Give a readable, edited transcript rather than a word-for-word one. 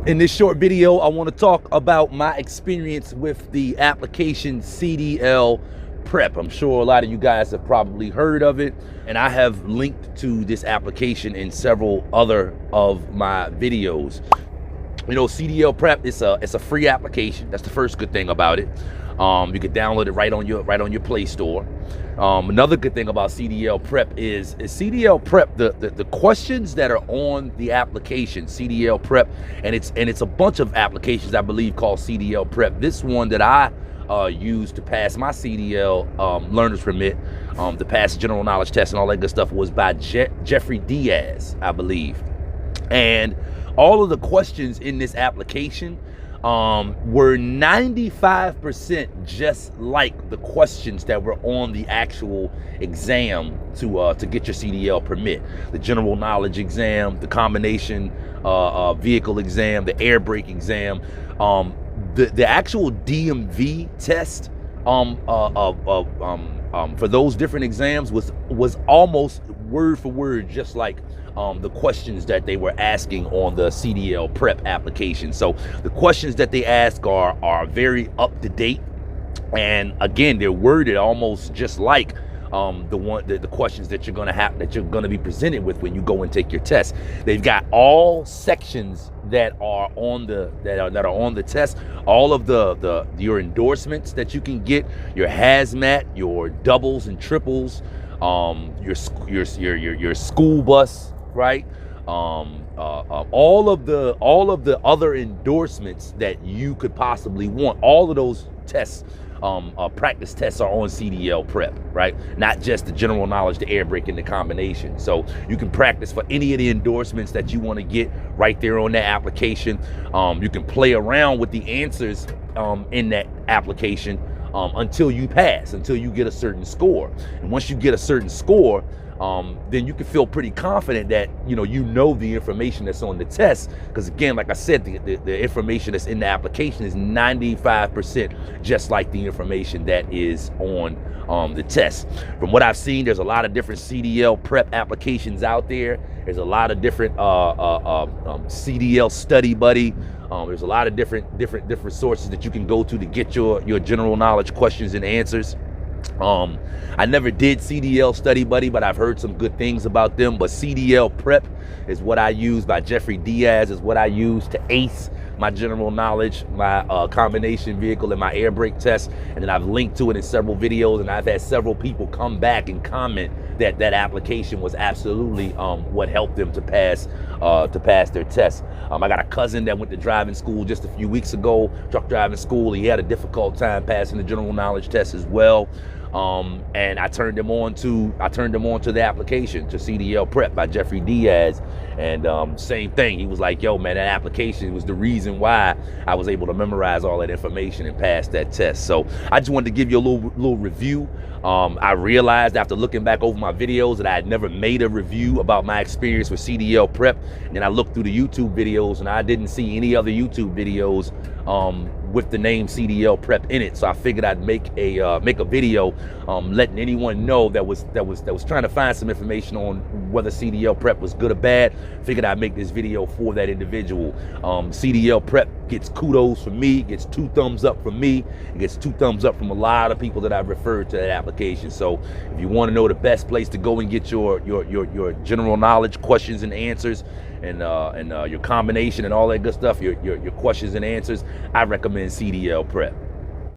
In this short video, I want to talk about my experience with the application CDL Prep. I'm sure a lot of you guys have probably heard of it, and I have linked to this application in several other of my videos. You know, CDL Prep, it's a free application. That's the first good thing about it. You can download it right on your Play Store. Another good thing about CDL Prep is CDL Prep, the questions that are on the application CDL Prep, and it's a bunch of applications I believe called CDL Prep. This one that I used to pass my CDL learner's permit, to pass general knowledge test and all that good stuff, was by Jeffrey Diaz, I believe. And all of the questions in this application were 95% just like the questions that were on the actual exam to get your CDL permit. The general knowledge exam, the combination vehicle exam, the air brake exam, the actual DMV test for those different exams was almost word for word just like the questions that they were asking on the CDL Prep application. So the questions that they ask are very up to date, and again, they're worded almost just like the questions that you're gonna be presented with when you go and take your test. They've got all sections that are on the test, all of your endorsements that you can get, your hazmat, your doubles and triples, your school bus, right? All of the other endorsements that you could possibly want. All of those tests, practice tests, are on CDL Prep, right? Not just the general knowledge, the air brake, and the combination. So you can practice for any of the endorsements that you want to get right there on that application. You can play around with the answers in that application until you pass, until you get a certain score. And once you get a certain score, then you can feel pretty confident that you know the information that's on the test, because again, like I said, the information that's in the application is 95% just like the information that is on the test. From what I've seen, there's a lot of different CDL Prep applications out there. There's a lot of different CDL Study Buddy. There's a lot of different sources that you can go to get your general knowledge questions and answers. I never did CDL Study Buddy, but I've heard some good things about them. But CDL Prep is what I use, by Jeffrey Diaz, is what I use to ace my general knowledge, my combination vehicle, and my air brake test. And then I've linked to it in several videos, and I've had several people come back and comment that application was absolutely what helped them to pass their test. I got a cousin that went to driving school just a few weeks ago, truck driving school. He had a difficult time passing the general knowledge test as well. And I turned him on to the application, to CDL Prep by Jeffrey Diaz, and same thing. He was like, "Yo, man, that application was the reason why I was able to memorize all that information and pass that test." So I just wanted to give you a little review. I realized after looking back over my videos that I had never made a review about my experience with CDL Prep, and then I looked through the YouTube videos and I didn't see any other YouTube videos with the name CDL Prep in it. So I figured I'd make a video letting anyone know that was trying to find some information on whether CDL Prep was good or bad. Figured I'd make this video for that individual. CDL Prep gets kudos from me, gets 2 thumbs up from me, it gets 2 thumbs up from a lot of people that I've referred to that application. So if you want to know the best place to go and get your general knowledge questions and answers, and your combination and all that good stuff, your questions and answers, I recommend CDL Prep.